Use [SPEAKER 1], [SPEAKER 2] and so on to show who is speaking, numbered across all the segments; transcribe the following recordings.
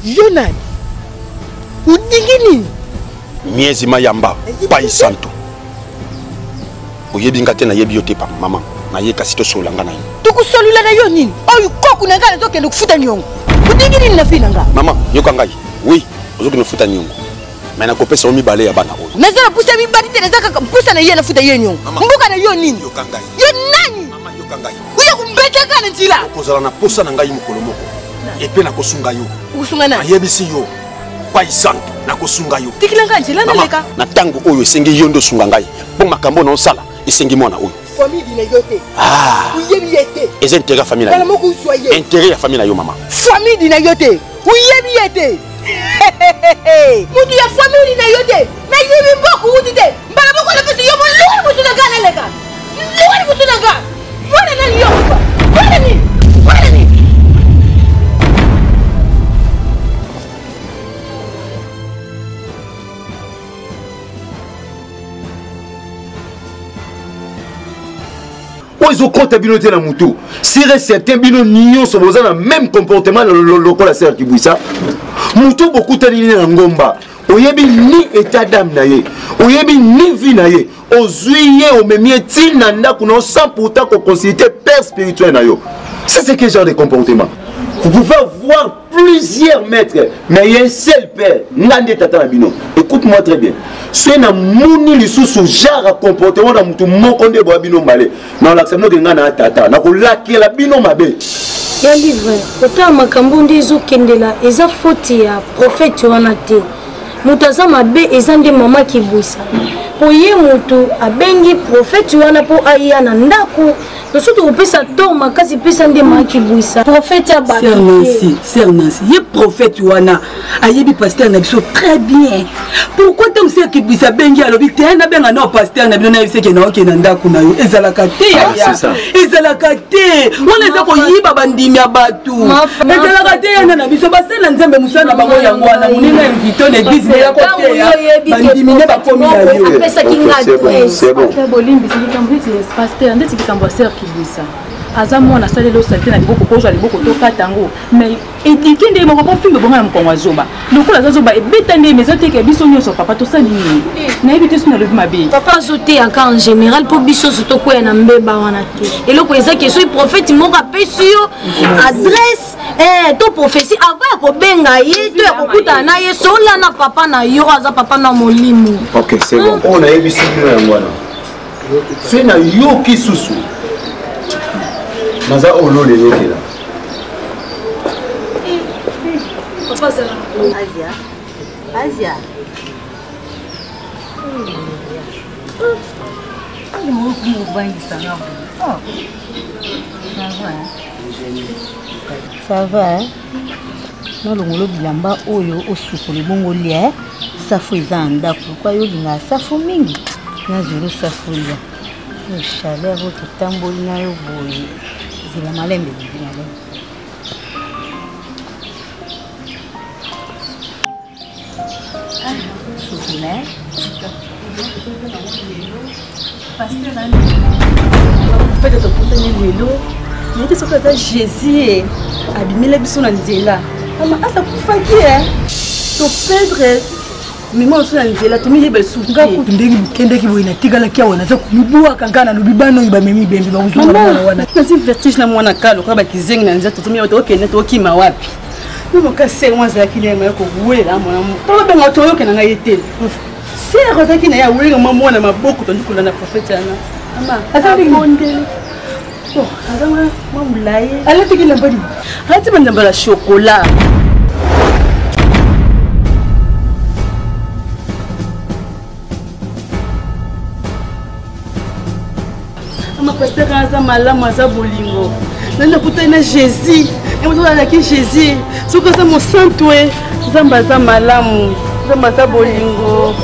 [SPEAKER 1] Jonai, udingini
[SPEAKER 2] miezi mayamba pai santo oyebi ngate na yebi yote pa mama na ye kasi to solanga na ye
[SPEAKER 1] tukusolula na yo nini oyu koku na ngana to kende kufuta nyongo udingini na fina nga
[SPEAKER 2] mama yoka ngai oui ozoki no futa nyongo mais na kopesa omi bale ya bana oyo
[SPEAKER 1] nazala pusa mi bari te nazaka pusa na ye na futa ye nyongo mbuka na yo nini
[SPEAKER 2] yoka ngai
[SPEAKER 1] yo nani
[SPEAKER 2] mama yoka ngai
[SPEAKER 1] uya kumbeta kana njila
[SPEAKER 2] kozala na posa na ngai mokolo moko epe na kosunga yo
[SPEAKER 1] usunga na
[SPEAKER 2] ayebisi yo pai santo na kosunga yo
[SPEAKER 1] tikilanga njila na leka
[SPEAKER 2] na tango oyo esengi yo ndo sunga ngai po makambo na osala esengi mwana oyo
[SPEAKER 1] famille na yo te uyebi yete
[SPEAKER 2] eza intérêt ya famille na yo intérêt ya famille na yo mama
[SPEAKER 1] famille na yo te uyebi yete mutu ya famille na yo te na yebi boku uti te mbala boko na pesi yo mo lwa mutu na gana leka lwa mutu na gana wala na yo wala ni
[SPEAKER 3] ils ont compté bino te na mutu. Si certains bino nyon sont dans le même comportement le local sœur qui bouille ça. Mutu beaucoup tani na ngomba. Oyebi ni état d'âme na ye. Oyebi ni vie na ye. Ozuye o memie tina ndako na sans pourtant qu'on considère père spirituel na yo. Ça c'est quel genre de comportement? Vous pouvez voir plusieurs maîtres, mais il y a un seul père. Nande tata bino. Écoute-moi très bien. Si on a mouni li sous genre comportement dans mutu mokonde bo bino malé. Na l'accepte que ngana tata. Na ko laki la bino mabe.
[SPEAKER 4] Ya livre. Ota makambo ndezo kendela eza faute ya prophète wana te. Mutaza mabe eza nde mama ki bwisa. Oye mutu abengi prophète wana po aya na ndako. Surtout au pesa to makasi pesa nde maki bwisa. Prophète ya ba.
[SPEAKER 5] Sœur Nancy, ye prophète wana ayebi pasteur na biso très bien. Pourquoi tu sais que bwisa bengi alobi te na benga na pasteur na bino na yebise ke na oke na ndako na yo ezalaka te ya. Ezalaka te. Wana eza ko yiba bandimi ya batu. Ezalaka te na biso basela nzembe musana bango yango wana munina invito na église ya ko te ya. Bandimi ne ba komi na yo.
[SPEAKER 3] C'est bon.
[SPEAKER 6] Bolimbi c'est kambi pasteur ndeti kikambo sœur Kibisa aza mwana salelo salite na liboko ko jwa liboko to katango mais ikinde moko ko fimbe bonga na mkongo azoba lokola azoba ebetande mais azoteke biso nyoso papa to sali nini na ebite suna lobi mabe
[SPEAKER 4] papa azote aka en général po biso soto ko na mbeba wana te eloko eza ke so prophète moko apesi yo adresse to prophétie avant ko benga ye to kokuta na ye sola na papa na yo aza papa na molimo.
[SPEAKER 3] OK, c'est bon. On a ebisi bino ya ngwana. C'est na yo ki susu. Maza olole yote là.
[SPEAKER 4] Papa ça.
[SPEAKER 1] Asia. Ça va, hein? Non, le bilamba oyo osukuli bongo lia safu izanda pourquoi yo linga safu mingi na zuru safu lia le chaleur votre tamboli na yo boye zila malembe zila souffle
[SPEAKER 6] pasteur là fait de porter vélo il était sur que Jésus abimile biso na nzela ama asa kufaki to perdre mimo so na nzela to miye besu ngaku ndeki bukende ki boina tigala kia wana za kumibua kangana no bibano iba memi bembi ba uzuma na wana na si vertige na mwana kalo kwa bakizengi na nzela to miye to okene to kima wapi mimo ka se mwanza kile ma ko buela mwana to benga to yoke na ngayete sero taki na ya wele mwana maboko to ndikula na prophète ana ama asa ndondele oh azama mamulaye ala tikile mbadi hati bandamba la chocolat ama pasteur aza malamu aza bolingo nana kutana Jésus emutolalaki Jésus soki aza mosantu e nzambe aza malamu nzambe aza bolingo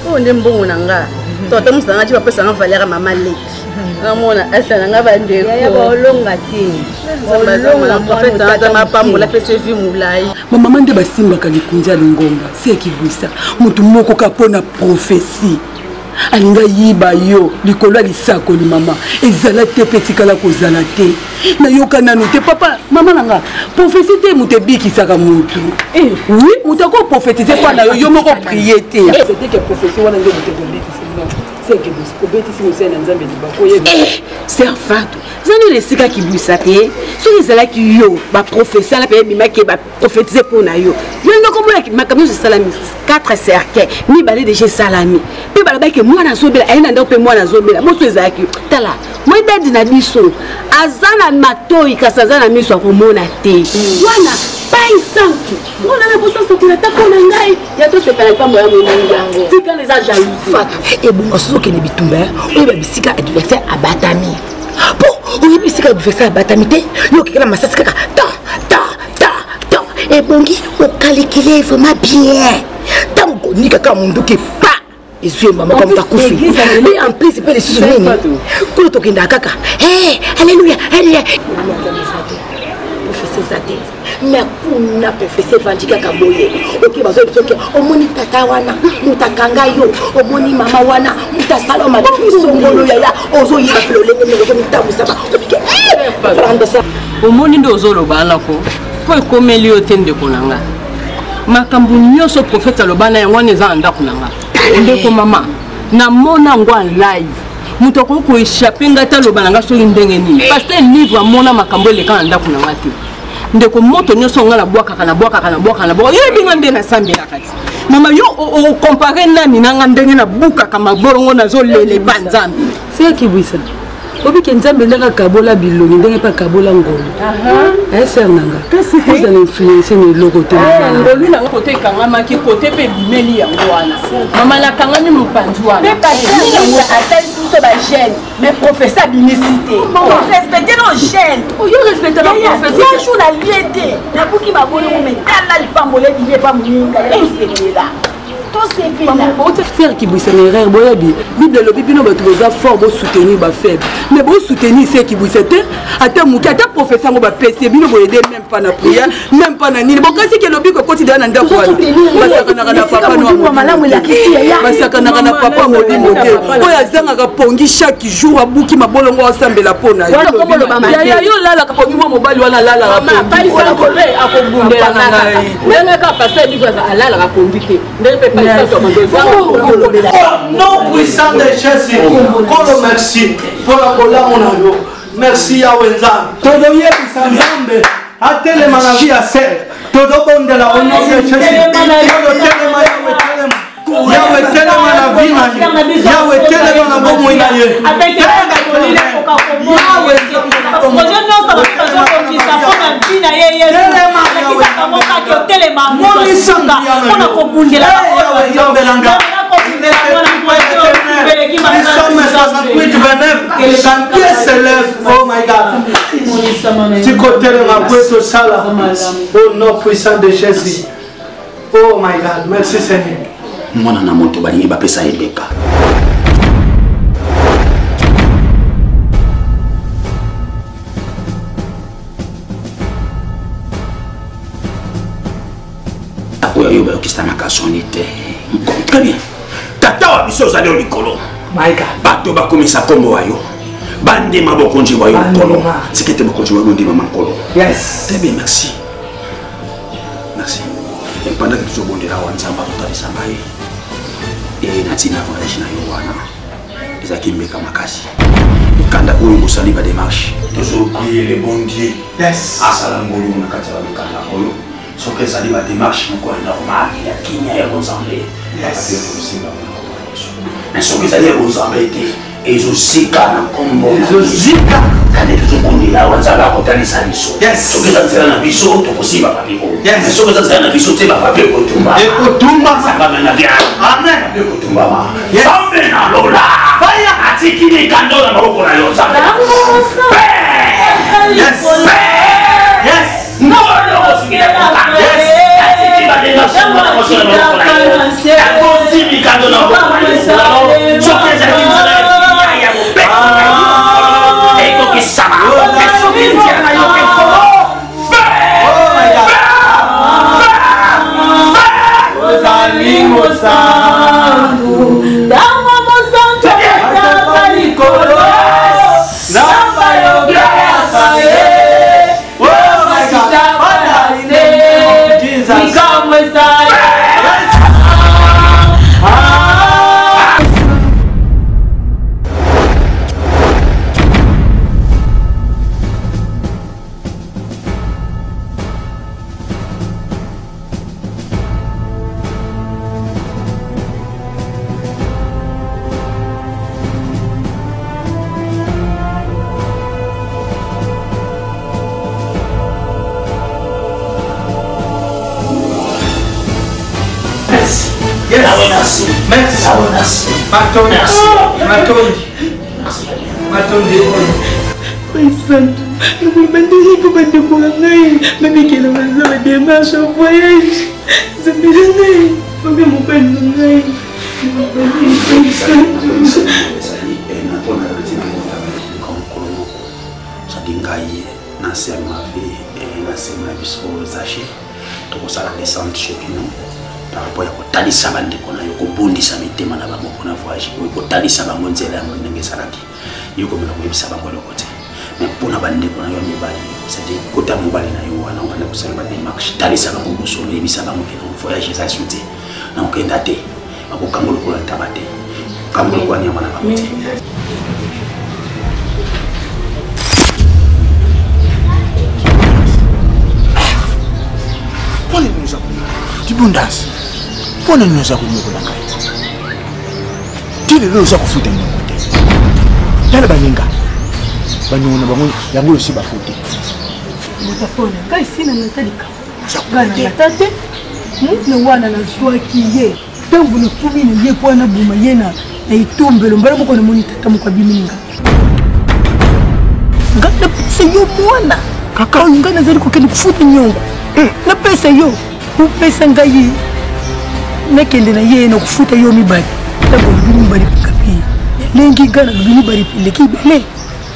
[SPEAKER 6] oyo nde mbongo na nga tota musanga ti bapesanga valeur mama leki namona asala nga bandekoolonga te mapambola pesa evi molai
[SPEAKER 5] mamama nde basimbaka likunzi ya lingomba se ekibwisa motu moko ka mpona profesi alinga yiba yo likolo ya lisakoli mama ezala te mpe etikala kozala te nayoka nano te papa mama nanga profesi te moto ebikisaka motu oui moto akoprofetize mpa na yo yo moko prie te profesi wana nde moto ekobikisa
[SPEAKER 7] ser fatu zani lesika kibwisa te soki ezalaki yo baprofesi ala mpe ebimaki baprofetize mpo na yo yo ndokomona makambo nyonso esalami 4 cercueil mibale deja esalami mpe balobaki mwana azobela aye na ndako mpe mwana azobela moso ezalaki tala moedadi na biso aza na matoi kasi aza na miso akomona te wana pai santu ona na bosasokela tako na ngai ya tosepela pambo ya moningi yango tika eza jalousie fatu ebonga sozokende bitumba oyeba bisika adversaire abatami po oyebi bisika adversaire abatami te yokekela masasi kaka ta ebongi okalikile vraiment bien ntango koni kaka munduki pa ezuyemba makambo takufi mais en plus mpe lisusu nini kolo tokendaka kaka alleluya alleluya professeur mais kuna professeur vandika kaboye ok bazo bisoke omoni tata wana mutakanga yo omoni mama wana mutasala ma songolo ya ozo yira lolenge ngo mutamusaba
[SPEAKER 6] omoni ndo ozoloba nako po ekomeli yo te ndeko nanga makambo nyonso profete alobana yango wana eza na ndako nanga ndeko mama namona ngo en live moto akoki koéchappe ngai te aloba nanga soki ndenge nini parce que livre amona makambo eleka na ndako nanga te ndeko moto nyonso nga nabwakaka yebi nga nde nasambelaka ti mama yo okompare nani nanga ndenge nabukaka maborongo nazolela epa nzambe
[SPEAKER 5] seki bwisa obike nzambe ndenge kabola bilongi ndenge mpe kabola ngolo ser nanga ozala influence na eloko te
[SPEAKER 6] ngolu nanga kote ekangamaki kote mpe ebimeli yango wana mama nakangami mopanzi wana asalisi biso bagene mais professeur abimisi te respecte no gene oyo respecte baprofesseur na lie te nabuki babolongo me tala lipambola ebile epa moninga esepela
[SPEAKER 5] faire qui bouge une erreur boyabi bible lobi bino bato boza fort bo soutenir ba faible mais bo soutenir c'est qui bouge te ata muki ata professeur ngo ba pese bino bo aider même pas na prière même pas na nini bon kasi ke lobi ko koti na ndako wana basaka na papa no malamu la kisi ya basaka na papa modimo te oya zanga ka pongi chaque jour abuki mabolongo asambela pona ya yo lala ka pongi mobali wana lala ka pongi
[SPEAKER 6] akobundela nanga nanga ka passer livre alala ka pongi te ndenge
[SPEAKER 8] Oh non puissant de Jésus, Kolo merci pour la colère. Merci Yahweh Nzambe. Todo yebisa Nzambe atele manavi ya ser. Todo bonde la au nom de Jésus. Yahweh telema na vie na ye. Yahweh telema na bomo ina ye. Oh my God. Tu côté ma poisse sala. Oh non puissant de Jésus. Oh my God. Merci Seigneur.
[SPEAKER 2] Mwana na moto balingi bapesa ebeka. Oya yo bayokisa makasoni te. Très bien. Tata wa biso ozali likolo.
[SPEAKER 8] My God.
[SPEAKER 2] Bato bakomisa kombo wayo. Bande mabokonji wayo likolo. Sikete bokonji wayo ndima makolo.
[SPEAKER 8] Yes.
[SPEAKER 2] Très bien, merci. Merci. Et pendant que tu bondes là, on s'en va tout à l'heure. Et natina voyage na yo wana. Ezaki mbeka makasi. Kanda oyo musali ba démarche. Toujours prier le bon Dieu.
[SPEAKER 8] Yes.
[SPEAKER 2] Asala ngolo na kati ya kanda oyo. Soki ezali ba démarche moko normal ya kinya ya Nzambe.
[SPEAKER 8] Yes.
[SPEAKER 2] Mais soki ezali ya Nzambe te. ezozika na kombo
[SPEAKER 8] ezozika
[SPEAKER 2] kande tozokundila wanzala kotalisa biso soki ezazela na biso tokosimba papiko soki ezazela na biso te bapape ekotumba sakame na biana ekotumbama sambe na lola atiki likando na maboko na yo nzambe par rapport à kotalisa bandeko na yo kobondisa mitema na bango mpona voyage oyo kotalisa bango nzela yango ndenge ezalaki yo komela koyebisa bango eloko te mais mpona bandeko na yo mibali cetadire kota mobali na yo wana obanda kosala bademarche talisa bango bosolo oyebisa bango ke voyage eza su te na okenda te bakokanga lokola ntaba te kanga lokola nyama na bango te
[SPEAKER 3] Tibundas, pona nyoza kunyokola ngai. Tile lelo za kufuta nyokote. Tala baninga. Banyona bango yango yosi bafute.
[SPEAKER 4] Mutapona, kai sina natalika. Gana natate. Na wana na swaki ye. Tangu na kubi na ye kwa na buma ye na itumbelo mbara mko na moni tata mko biminga. Ngana pesa yo mwana. Kaka ngana zali kukeni kufuta nyongo. Na pesa yo. Upesa ngai nakende na ye na kufuta yo mibali tango mibali kapi lengi gana mibali pele kibele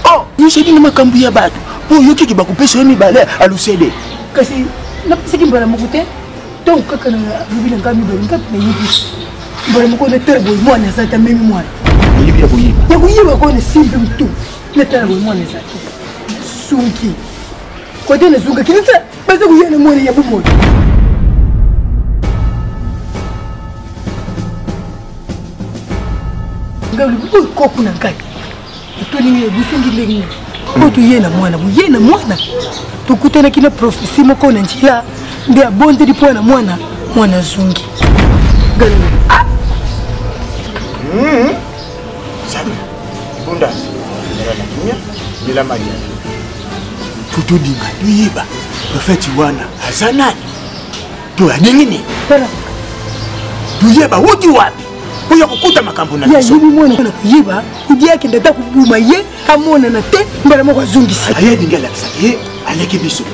[SPEAKER 3] oh yishedi na makambu ya batu po yoki ki bakupesa yo mibali alusele
[SPEAKER 4] kasi na pesa kimbala mukute donc kaka na bibila ngami mibali ngapi na yibi mbala mko na terbo mwana zata mimi mwana
[SPEAKER 3] yibi ya kuyiba
[SPEAKER 4] ya kuyiba ko ne simple mtu na terbo mwana zata sunki ko tena zunga kinita baza kuyana mwana ya bumoto ngali koku na ngai toni ni busungi lengi ko to yena mwana tukutana kina profesi moko na njila ndia bonde di pona mwana zungi ngali
[SPEAKER 3] sabi bunda nela kimya bila maria futu dinga tuyiba profeti wana azanani to anengini
[SPEAKER 4] tara
[SPEAKER 3] tuyiba wuti wapi Oya kukuta makambo na
[SPEAKER 4] biso. Ya yibi mwana na kuyiba, kudi yake ndata kubuma ye, amona na te, mbala moko azungisi.
[SPEAKER 3] Aya dingala kisa ye, aleki biso.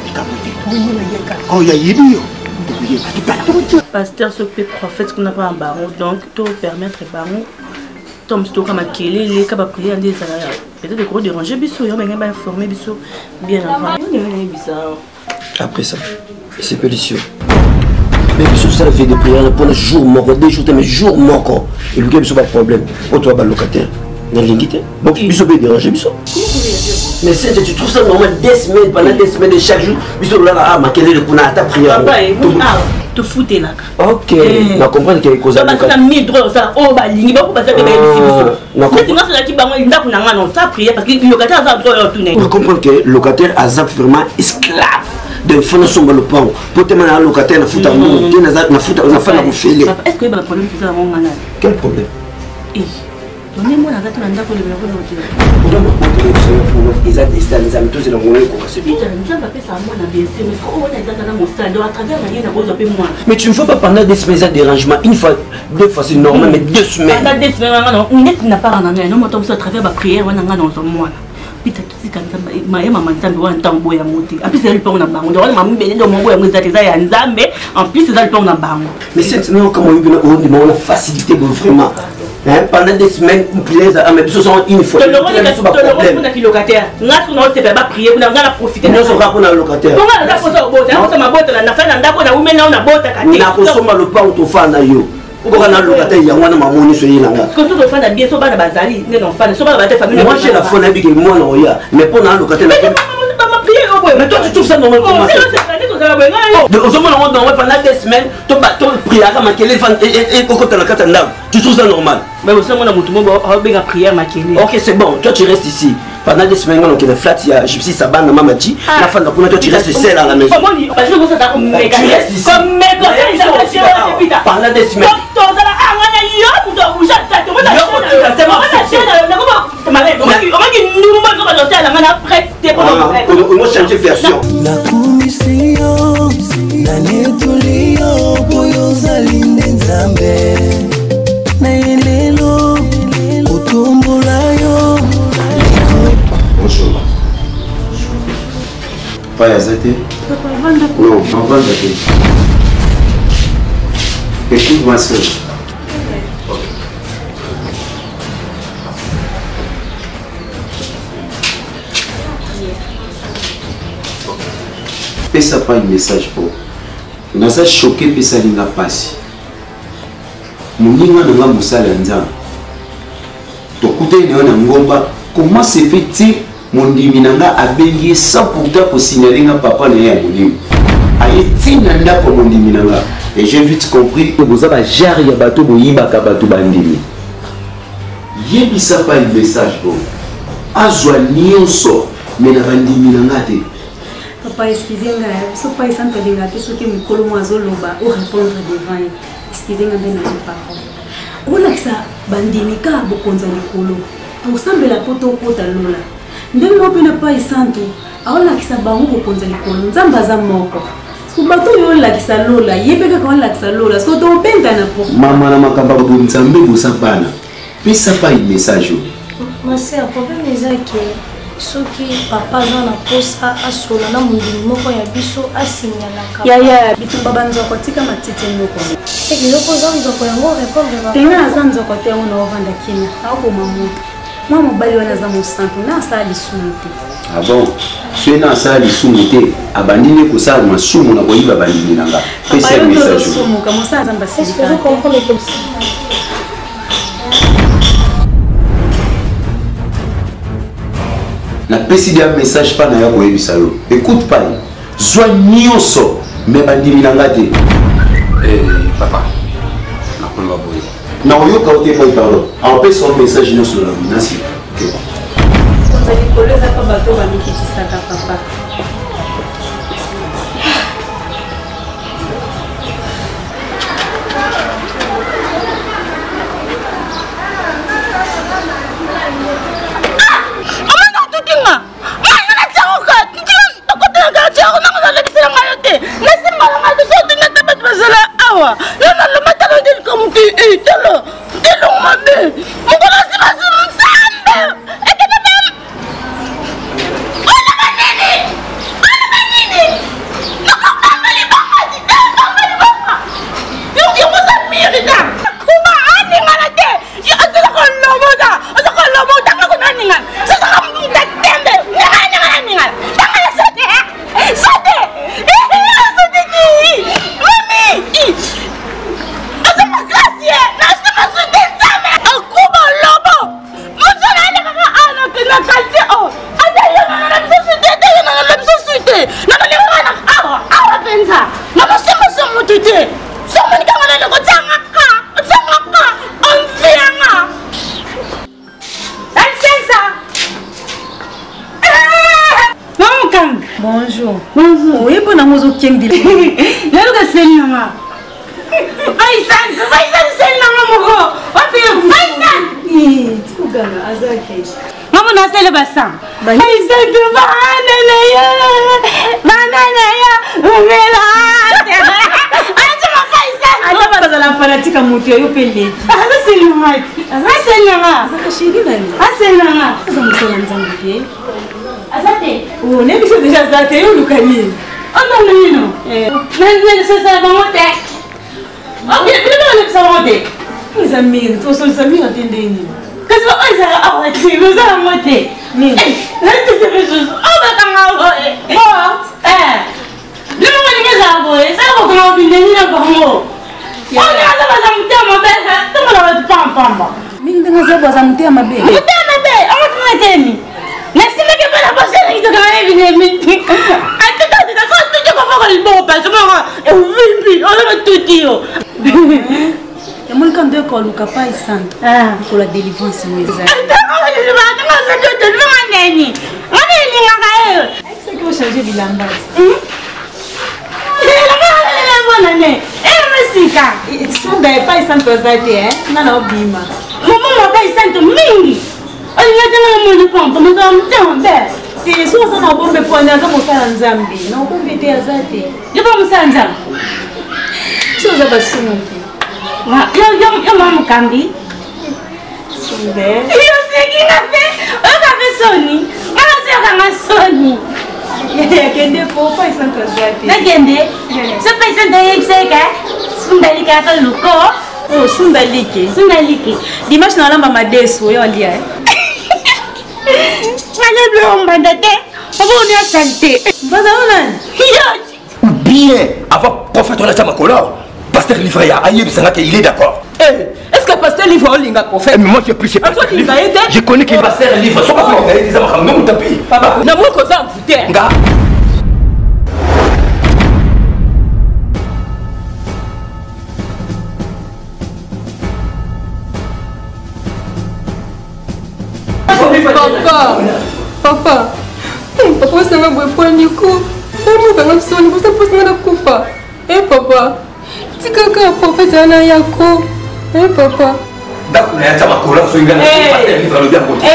[SPEAKER 3] Bikamuti.
[SPEAKER 4] Kuyiba yeka.
[SPEAKER 3] Oh ya yibi yo.
[SPEAKER 6] Pasteur s'occupe prophète qu'on n'a pas un baron, donc tout permettre baron. Tom sto kama kele les kaba prier des salariés. Peut-être que déranger biso, yo menga ba informer biso bien avant. Bizarre.
[SPEAKER 9] Après ça, c'est peu délicieux. Mais biso ça fait des prières pour le jour moko, des jours mais jour moko. Et lui biso pas de problème. Pour toi ba locataire. Dans l'ingité. Donc biso peut déranger biso. Mais si tu trouves ça normal des semaines pendant des semaines de chaque jour, biso là ah ma quelle est pour ta prière.
[SPEAKER 6] Te fouter là.
[SPEAKER 9] Ok, na comprendre que cause
[SPEAKER 6] ça na mi droit ça oh ba lingi ba ko passer que biso. Na comprendre ça qui ba moi ndako na ngana ça prière parce que locataire ça droit tourner.
[SPEAKER 9] On comprend que locataire a vraiment esclave de fond son le pont. Pour te mener locataire na futa mu, na futa na fa na ko fele.
[SPEAKER 6] Est-ce que il y a un problème pour ça mon ngana?
[SPEAKER 9] Quel problème?
[SPEAKER 6] on est moi dans un endroit pour le bureau d'hôtel.
[SPEAKER 9] Ils ont des stades, ils ont tous les moyens pour se
[SPEAKER 6] dire. Nous avons fait ça à moi dans bien sûr, mais on est dans mon stade, à travers rien à cause de moi.
[SPEAKER 9] Mais tu ne fais pas pendant des semaines de dérangement, une fois, 2 fois c'est normal, mais 2 semaines.
[SPEAKER 6] Pendant 2 semaines, on n'a pas rendu, non, on à travers ma prière, on a dans un mois. Puis tu sais quand maman Nzambe wa ntambo ya moté. En plus c'est le pont na bango. Donc maman bele do mongo ya ngezateza ya Nzambe. En plus c'est le pont na bango.
[SPEAKER 9] Mais c'est non comment on demande facilité vraiment. Hein, pendant des semaines, on plaise à mes besoins une fois.
[SPEAKER 6] Tu le rends qui locataire. Ngat on ne pas prier, on a profiter.
[SPEAKER 9] Non, on va pour la locataire.
[SPEAKER 6] Comment on a posé au bote, on ma bote na fa na ndako na umena on a bote kati.
[SPEAKER 9] Na kosoma le pas autofa na yo. Pourquoi on a locataire ya wana mamoni so yina nga.
[SPEAKER 6] Parce que tout fan bien so bana bazali, ne non fan, so bana ba famille.
[SPEAKER 9] Moi j'ai la fone avec moi na oya, mais pour na locataire na. Mais toi tu trouves ça normal comment ça? Pendant des semaines, tu vas prier à Makele et Kokota la Katanda. Tu trouves ça normal?
[SPEAKER 6] Mais aussi, moi, je vais prier à Makele.
[SPEAKER 9] Ok, c'est bon, toi tu restes ici. Pendant des semaines, on a flat, il y a Gypsy Saban, Maman dit. La fin de la toi tu restes seul à la maison. Tu restes ici. Pendant des semaines. On va changer de version.
[SPEAKER 3] Bonjour. Pas Yazate? Non, on va Yazate. Écoute ma soeur. Pesa pas un message pour. On a ça choqué pesa linga passe. Muninga nanga musala nzambe. Tokute neona ngomba comment se fait-il mon diminanga a bélier sans pourtant pour signaler nga papa ne ya monim. Aye tinanda pour mon diminanga et j'ai vite compris que vous avez jarri ya bateau boyimba ka bateau bandimi. Yebisa pas un message bon. Azwa nyonso mais na bandiminanga te.
[SPEAKER 6] Papa, excusez-moi, ce n'est pas un centre de gâteau, ce qui me colle moi au loba, ou répondre devant. Excusez-moi, je n'ai pas parole. On a ça, bandimika, bokonza likolo. Pour sembler la poto au kota lola. Ndenge mope na pas un centre, on a ça bango bokonza likolo, nzambaza moko. Ce bateau yo la kisa lola, yebeka quand la kisa lola, ce que ton penta na pour.
[SPEAKER 3] Maman na makamba ko nzambe bo sapana. Mais ça pas un message.
[SPEAKER 4] Ma sœur, problème est que soki papa na posa asola na mundimi moko ya biso asignalaka
[SPEAKER 6] ya bitumba banzoko tika matiti moko
[SPEAKER 4] seki loko zanzoko yango répondre ba
[SPEAKER 6] tenga azanzoko te ona ovanda kina ako mamu mobali wana za mosantu na asali sumute.
[SPEAKER 3] Ah bon, si na asali sumute abandine ko sa masumu na koyiba bandini nanga pesa message
[SPEAKER 6] sumu kama sa zamba
[SPEAKER 4] est-ce que vous comprenez comme ça?
[SPEAKER 3] Na pesi un message pas na ya ko yebisa yo. Écoute pas. Zwa nyonso me bandimi nanga te.
[SPEAKER 2] Papa. Na kolwa boye.
[SPEAKER 3] Na oyo ka ote boy pardon. En pesi un message nyonso na binasi. OK.
[SPEAKER 6] Vous allez coller ça pas bateau ba mikiti saka papa. Bonjour. Bonjour. Oui, bon amour au King Dili. Là le c'est maman. Paysan, c'est maman moko. Va faire. Paysan.
[SPEAKER 1] Maman n'a pas le bassin.
[SPEAKER 6] pour la délivrance changer bilamba. Son d'ailleurs pas ici pour ça hein. Non non bima.
[SPEAKER 1] Maman pas ici mingi. On y a tellement de pompe, mais on me fait
[SPEAKER 6] c'est soit ça na bombe pour na za mosala nzambi. Na bombe te azate.
[SPEAKER 1] Yo ba mosala nzambi.
[SPEAKER 6] So za basumu.
[SPEAKER 1] Yo maman kambi.
[SPEAKER 6] Sunde.
[SPEAKER 1] Yo seki na fe. O ka fe soni. Mama se ka ma soni.
[SPEAKER 6] Kende po pa ici pour ça.
[SPEAKER 1] Na kende. Se pa ici de yexeka. Sundali ka fa luko.
[SPEAKER 6] Oh sundaliki. Sundaliki. Dimanche na lamba madeso yo ndia.
[SPEAKER 9] Ou bien, avant prophète, on a déjà ma colère. Pasteur Livre, il est d'accord.
[SPEAKER 5] Est-ce que Pasteur Livre, il est prophète?
[SPEAKER 9] Mais moi, je plus chez Pasteur Livre. Je connais qu'il est Pasteur Livre. Sauf que des amas, non, tapis.
[SPEAKER 5] Papa, n'a pas causé un fouteur.
[SPEAKER 10] Papa, papa sana bwepo niko. Emu kanga soni kusa posa na kufa. Papa. Tikaka prophète ana yako. Papa.
[SPEAKER 9] D'accord, il y a ma colère sur une grande Pasteur Livre le bien côté.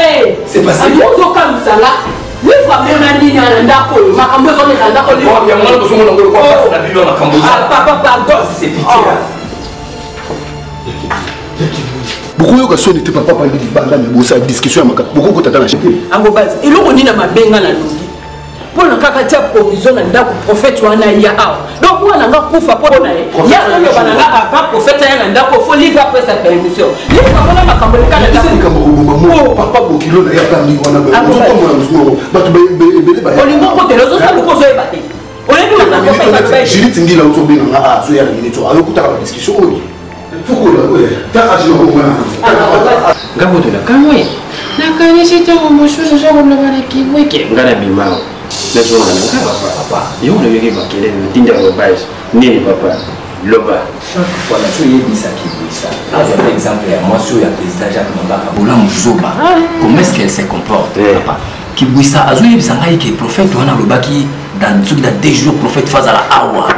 [SPEAKER 9] C'est pas ça.
[SPEAKER 5] Amozo comme ça là. Oui, vraiment na nini anandako. Makambo ko ni andako ni.
[SPEAKER 9] Oh, bien moi ko songo ngolo ko na bibi na makambo.
[SPEAKER 5] Papa pardon,
[SPEAKER 9] c'est pitié. Beaucoup de sonnes étaient pas parler de banda mais bossa discussion à beaucoup de temps à chaque.
[SPEAKER 5] Ango base. Et loko ni na mabenga na longi. Pour na kaka tia provision na ndako prophète wana ya awa. Donc wana nga kufa po na ye. Ya nyo bananga avant prophète ya na ndako faut livre après sa permission. Livre wana makambo kana ndako.
[SPEAKER 9] C'est comme bombo papa bokilo na ya kandi wana ba. Ozo komona mzuko. Batu bele ba.
[SPEAKER 5] Olingo ko telozo sa luko zo ebate. Olebi makambo sa.
[SPEAKER 9] Jili tingila uzo bina na zo ya na minute. Ayo kutaka ba discussion oyo. Fukola we. Ta aji ko mwana.
[SPEAKER 11] Ngabo to la kamwe. Na kanisi tango moshozo zo ngona bana kiweke. Ngana bimao. Laisse-moi papa. Il y a un mec qui va quitter le tinder de base. Nini papa. Loba.
[SPEAKER 2] Voilà, je suis ça qui dit ça. Par exemple, moi, je suis le président Jacques Mambaka. Boula Mouzoba. Comment est-ce qu'elle se comporte, papa? Qui bouille ça. Azoui Sangaï qui est prophète, on a le baki dans 2 jours, prophète face à la Awa.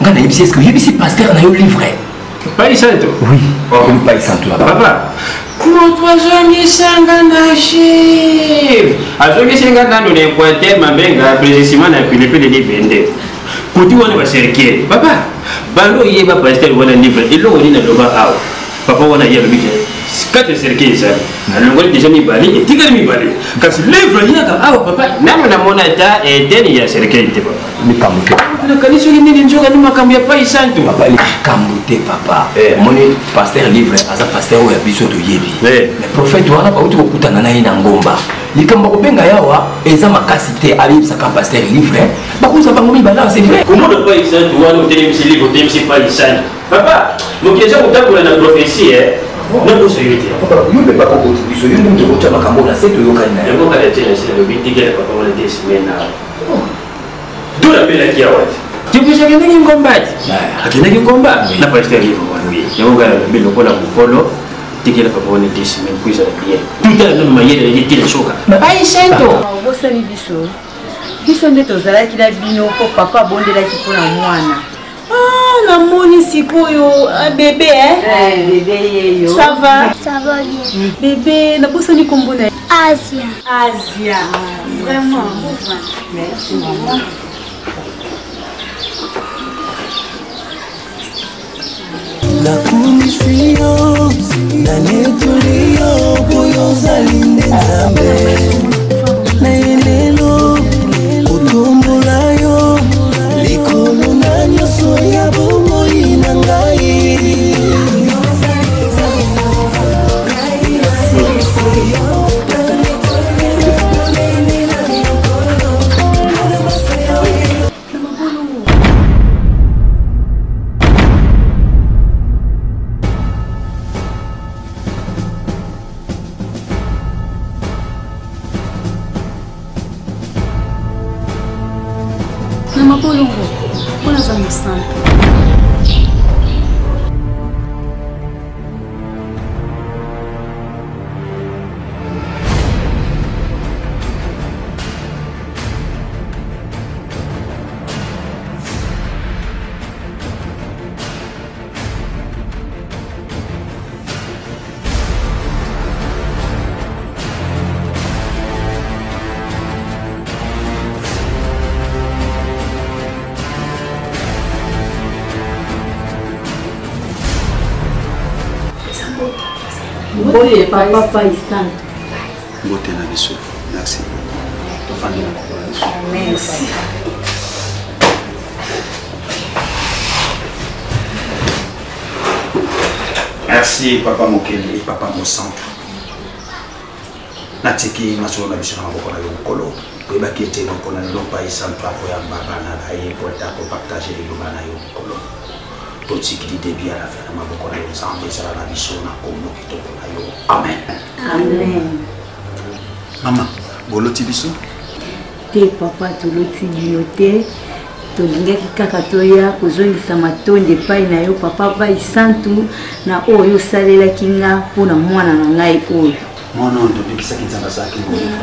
[SPEAKER 2] Ngana Yébisi, est-ce que Yébisi pasteur n'a eu livré?
[SPEAKER 11] Pas ici,
[SPEAKER 2] oui. Comme pas ici,
[SPEAKER 11] papa. Notre ami Sangana chef. Azomi Sangana nous est pointé ma benga précisément na Philippe de Libende. Kuti wana ba serke. Papa, balo yeba pasteur wana livre. Ilo woni na loba aw. Papa wana yeba bike. Kate serke ça. Alors ngoli déjà mi bali et tigal mi bali. Kasi livre yaka aw papa. Namo na mona ta et deni ya serke ite papa.
[SPEAKER 2] Mi kamuke.
[SPEAKER 11] Na kanisa ngini njoga ni makambo ya pai santo.
[SPEAKER 2] Papa li kamuke papa. Moni pasteur livre asa pasteur ya biso to yebi. Mais prophète wana ba uti kokutana na ina ngomba. Likambo ko benga yawa eza makasite ali saka pasteur livre. Ba kuza bango mi bala c'est vrai.
[SPEAKER 11] Comment ne pas santo wana utele misi livre utele misi pai santo. Papa, mokieza kutakula na prophétie non possibilité.
[SPEAKER 2] Papa, yo be pas ko contribution, yo ndim ko chama kambo na seto yo kana.
[SPEAKER 11] Yango kala tena sila lo biti kele papa wala desime na. D'où la belle qui a wat. Tu peux jamais gagner un combat. Akina ki combat. Na pasteur livre wana oui. Yango kala belle ko la mukolo. Tikela papa wala desime kuisa la bien. Tout à l'heure mayele le tile choka.
[SPEAKER 1] Pai sento. Bosani biso. Biso nde tozalaki na bino po papa abondelaki mpona mwana
[SPEAKER 6] Ah, namoni sikoyo bébé
[SPEAKER 1] bébé yo.
[SPEAKER 6] Ça va?
[SPEAKER 10] Ça va bien.
[SPEAKER 6] Bébé, nabosani kombo na
[SPEAKER 10] Asia.
[SPEAKER 6] Asia. Vraiment.
[SPEAKER 1] Merci maman.
[SPEAKER 12] nakumisi yo nanetoli yo boyo ozali nde nzambe na ye lelo kotombola yo likolo na nyonso ya bomoi na ngai
[SPEAKER 6] Namapolongo, mpona za mosantu.
[SPEAKER 1] Boye papa Isan.
[SPEAKER 2] Mbote na biso. Merci.
[SPEAKER 1] Merci.
[SPEAKER 2] Merci papa Mokele, papa Mosantu. Natiki masolo na biso na maboko na yo mokolo. Koyeba ki ete mokolo na lompa Isantu apo ya mbabana na ye po ta ko partager liloba na yo mokolo. Totiki debi à la fin na maboko na yo nzambe ezala na biso na kombo kitoko na yo. Amen.
[SPEAKER 1] Amen.
[SPEAKER 2] Maman, boloti biso?
[SPEAKER 1] Te papa toloti bino te. Tolingaki kaka toya kozongisa matondi epai na yo papa Isantu na oyo osalelaki nga mpona mwana na ngai oyo.
[SPEAKER 2] Mwana oyo tobikisaki nzambe azalaki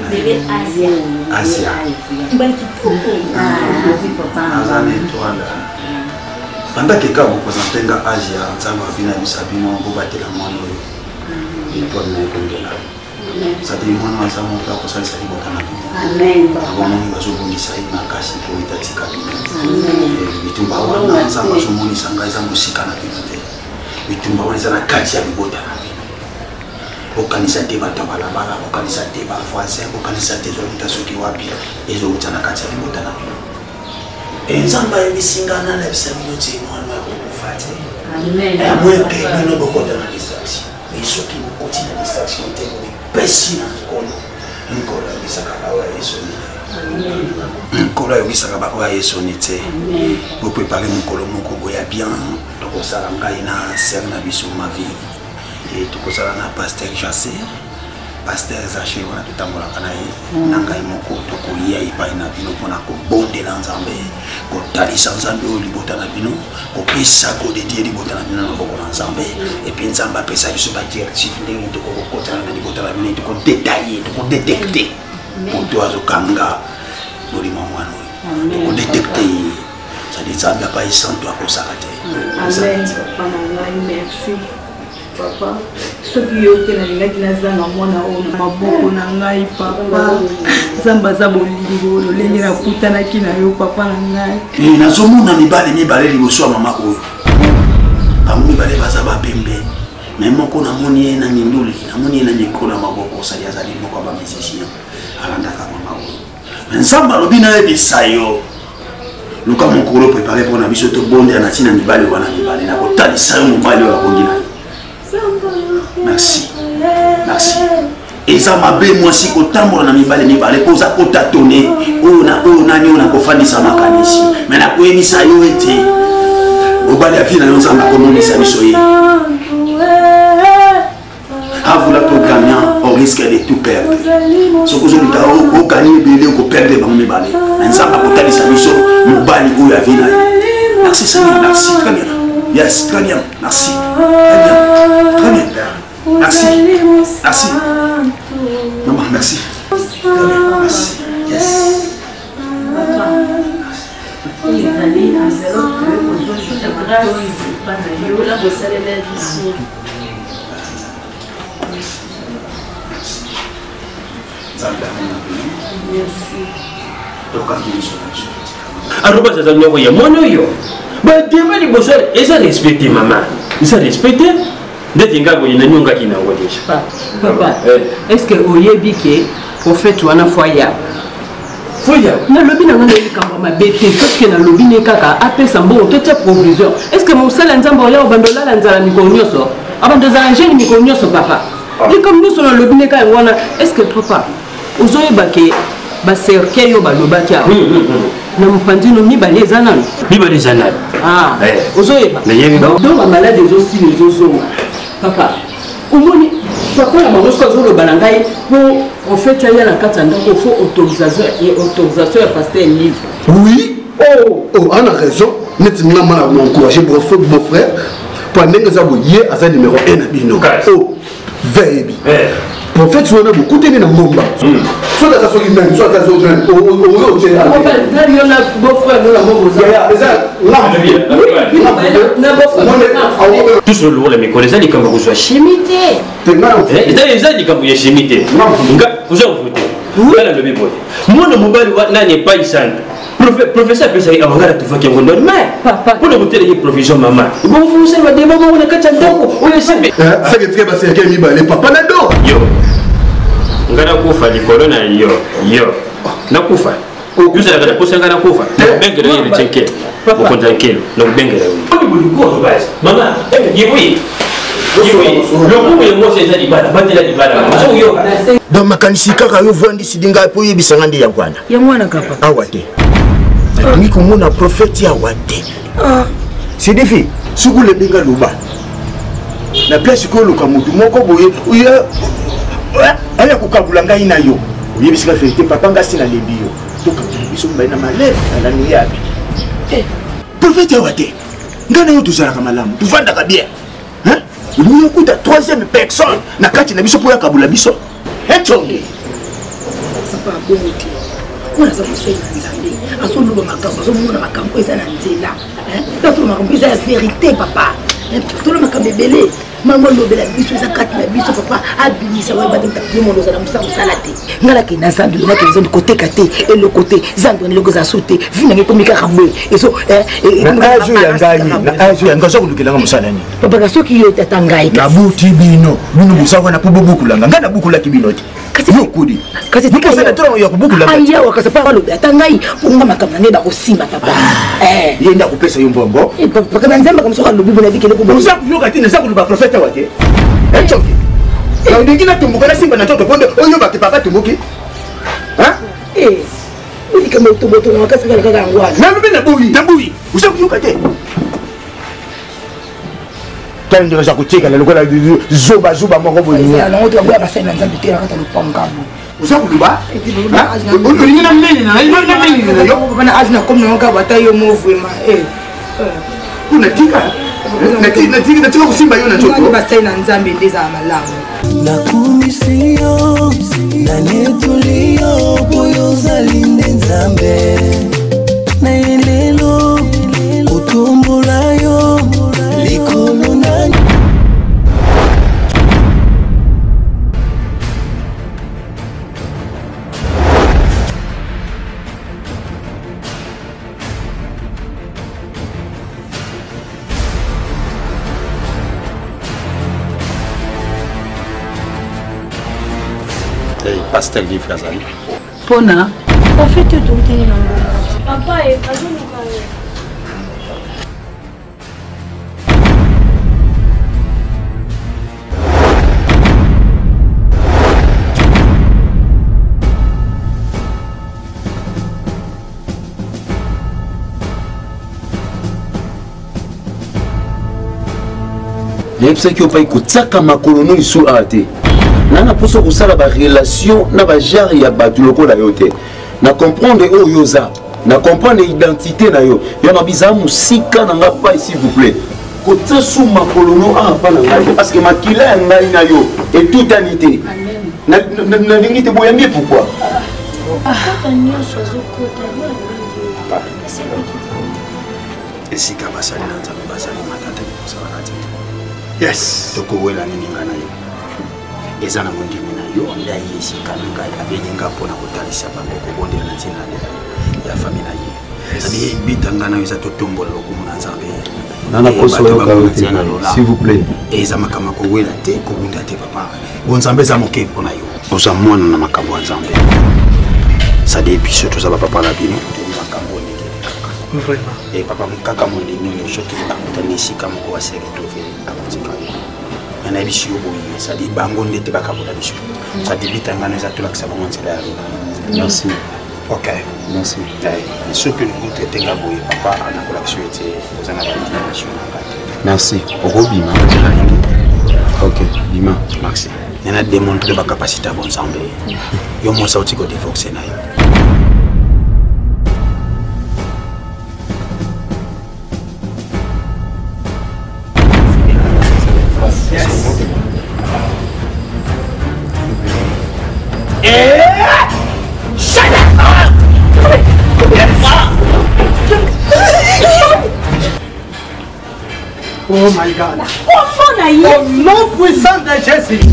[SPEAKER 1] bebe
[SPEAKER 2] Asia. Aza na étoile. Pendant que quand vous présentez dans Asia, nzambe abina bisa bino bobatela mwana oyo. Étoile na ekongela. C'est-à-dire mwana aza moto akosalisa libota na bino.
[SPEAKER 1] Amen.
[SPEAKER 2] Abomoni bazobongisa ye makasi mpo etatika bino. Bitumba wana nzambe azomonisa ngai eza mosika na bino te. Bitumba wana eza na kati ya libota na bino. Okanisa te bato balabala, okanisa te bavoisin, okanisa te ezouta soki wapi ezouta na kati ya libota na bino. Nzambe ayebisingana na bisa bino te mwana akokufa te. Amwe mpe bino bokota na distraction. Soki bokoti na distraction te bopesi na nkolo. Nkolo ayebisaka baoyo ya Yesu ni te. Nkolo ayebisaka baoyo ya Yesu ni te. Boprepare mokolo moko boya bien. Tokosala ngai na ser na biso ma vie. Et tokosala na pasteur Jassé. Pasteur Zaché wana totambolaka na ye. Na ngai moko tokoya epai na bino mpona kobondela nzambe. Kotalisa nzambe oyo libota na bino. Kopesa kodedie libota na bino na maboko na nzambe. Epuis nzambe apesa biso badirectif ndenge tokokotana na libota na bino tokodetaye tokodetecte moto azokanga molimo mwana oyo tokodetecte sadi nzambe apa Isantu akosaka te.
[SPEAKER 1] Amen. Papa na ngai merci. Papa, soki yo te nalingaki nazanga mwana oyo na maboko na ngai papa. Nzambe aza bolingo lolenge nakutanaki na yo papa na ngai.
[SPEAKER 2] Nazomona mibale liboso ya mama oyo. Bango mibale baza bapembe. Mais moko namoni ye na minduli, namoni ye na mikolo ya maboko osali azali moko ya bamusicien. Alandaka mama oyo. Nzambe alobi nayebisa yo. Luka mokolo prepare mpona biso tobondela na ntina mibale wana mibale na kotalisa yo mobali oyo abongi na yo. Merci. Merci. Eza mabe mwasi kotambola na mibale mpo oza kotatone oyo nani oyo nakofandisa makanisi. Me nakoyebisa yo ete mobali ya vie na yo nzambe akomonisa biso ye. À vouloir tout gagner, on risque de tout perdre. Ce que vous avez gagné, vous perdez dans mes balais. Mais ça va coûter les amis, mon bali où la vie. Merci Seigneur, merci, très bien. Yes, très bien, merci. Très bien, très bien. Merci, merci. Maman, merci. Très bien, merci. Yes.
[SPEAKER 11] aroba zaza nyoko ya mono yo badema liboso eza respecte mama eza respecte ndeti ngako ina nyonga kinango deja
[SPEAKER 7] papa est-ce que oyebi ke prophète wana foya nalobi na ngana likambo mabe te soki nalobi ne kaka apesa mbongo totia provision est-ce que mosala nzambe oya obandolala nzala mikolo nyonso abandozala ngeni mikolo nyonso papa likambo nyonso nalobi ne kaka wana est-ce que papa ozoyeba ke baserke yo balobaki awa na mopanzino mibale eza nano ozoyeba donc bamalade ezosila ezozonga papa omoni papa na bango soki azoloba na ngai mpo prophète aya na kati ya ndako fo autorisation ya pasteur livre
[SPEAKER 8] oui on a raison neti nga mana encourager mon frère po ndenge eza boye aza numéro 1 na bino veyebi prophète wana bokuteni na ngomba soit aza soki même soit aza soki même oyo otie
[SPEAKER 11] tous le mikolo eza likambo kozwa chimie te eza likambo ya chimie te nga oza ovute ngala lobi boye mwana mobali nani epaisana professeur apesaki awangala tufaki yango normal mpona koteleki provision mama ibomufusali badema bango na kati ya ndako oyo sembe
[SPEAKER 8] seke tike baserke mibale papa na do
[SPEAKER 11] yo nga nakufa likolo na yo nakufa yozalaka na posa nga nakufa nakubengela yele tyenkelo mokonzi ya nkelo nakubengela mama yiwi lokumu yemoso eza libala batela libala oyoka
[SPEAKER 3] donc makanisi kaka yo vandisidi ngai mpo oyebisanga nde yangwana
[SPEAKER 7] yangwana kapa
[SPEAKER 3] awa te nalingi komona prophète awa te c'est defi soki olebenga loba na place koyo oluka motu moko boye aya kokabula ngai na yo oyebisika verité papa ngasi nalembi yo tokabula biso mbai na malere alani yabi prophète awa te ngai na yo tozalaka malamu tovandaka bien olingi okuta troisième personne na kati na biso mpo yakabula biso etonge
[SPEAKER 13] papa bongo te wana aza mosali na nzambe azoloba makambo azomona makambo eza na nzela azoloba makambo eza ya vérité papa tolo makambo ebele mango alobela biso eza kati na biso papa abimisa oyo bademtamondo ozala mosala te ngalake na zando linake ezandi koteka te eloko te zando wana eloko eza so te vi nange ekomi kaka boye ezo
[SPEAKER 3] na ajo ya ngai na ajo ya ngai oza kolukelanga mosala nini
[SPEAKER 13] papa soki yo tata ngai
[SPEAKER 3] nabuti bino bosa wana mpo bobukulanga ngai nabukulaki bino te yokudi
[SPEAKER 13] ayawa kasi pa balobi ata ngai ponga makambo na ngai bakosimba papa
[SPEAKER 3] ye nde akopesa yo mbongo
[SPEAKER 13] pakana nzambe kamsoka alobi bona bikele
[SPEAKER 3] oza kuyoka te naza koloba profete awa te ecoki olingi natumbuka nasimba na nzoto ponde oyobaki papa tumbuki
[SPEAKER 13] likambo otobotono makasi kala kaka yango wana
[SPEAKER 3] nalobi nabuyi oza kuyoka te tala ndenge oza kotikala lokola zobazoba moko bolingo
[SPEAKER 13] toyaboya basali na nzambe te nakata lopangamo
[SPEAKER 3] oza koluba olingi na mene na yo
[SPEAKER 13] bana age nakomi nango kaka bata yo mo vraiment
[SPEAKER 3] mpona tika natika kosimba yo na nzoto
[SPEAKER 13] basali na nzambe nde ezala malamu
[SPEAKER 12] nakumisi yo nanetuli yo boyo ozali nde nzambe na elelo otombola yo likolo nani
[SPEAKER 2] pasteur livre azali
[SPEAKER 4] mpona
[SPEAKER 10] ofete tokutani na ngoma papa azoluka
[SPEAKER 3] yebisaki opai kotiaka makolo no lisu awa te nana mposo kosala barelation na bajare ya bato lokola yo te na comprendre oyo yo oza na comprendre identité na yo yo na bizala mosika na nga pai s'il vous plaît kotia su makolo no awa mpa na ngai te parce que makila ya ngai na yo etutani te nalingi te boyambi pourquoi
[SPEAKER 2] esika basali na nzambe basali matata kosalaka te.
[SPEAKER 3] Yes.
[SPEAKER 2] Tokowela nini nga na yo eza na mondimi na yo nde aye esika na ngai abelinga mpona kotalisa bango kobondela na ntina ya fami na ye sadi bita nga na yo eza totombola lokumu na nzambe
[SPEAKER 3] nana poso yoka s'il vous plaît
[SPEAKER 2] eza makambo kowela te kobunda te papa bonzambe eza moke mpona yo oza mwana na makambo ya nzambe sadi biso toza bapapa na bino makambo ndenge papa kaka mondimi soki akutani esika moko aseretrouve akotika yo na biso yo boye sadi bango ndete bakabola biso sadi bitangano eza tolakisa bango nzela ya lona.
[SPEAKER 3] Merci.
[SPEAKER 2] Ok,
[SPEAKER 3] merci.
[SPEAKER 2] soki olingi otetenga boye papa anakolakisa yo ete oza na badination na ngati.
[SPEAKER 3] Merci. Okobima. Ok, bima.
[SPEAKER 2] Merci. Nena démontrer ba capacité à bon ensemble. Yo mo sauti ko divorce na yo.
[SPEAKER 8] Oh my God.
[SPEAKER 6] Au nom puissant de Jésus.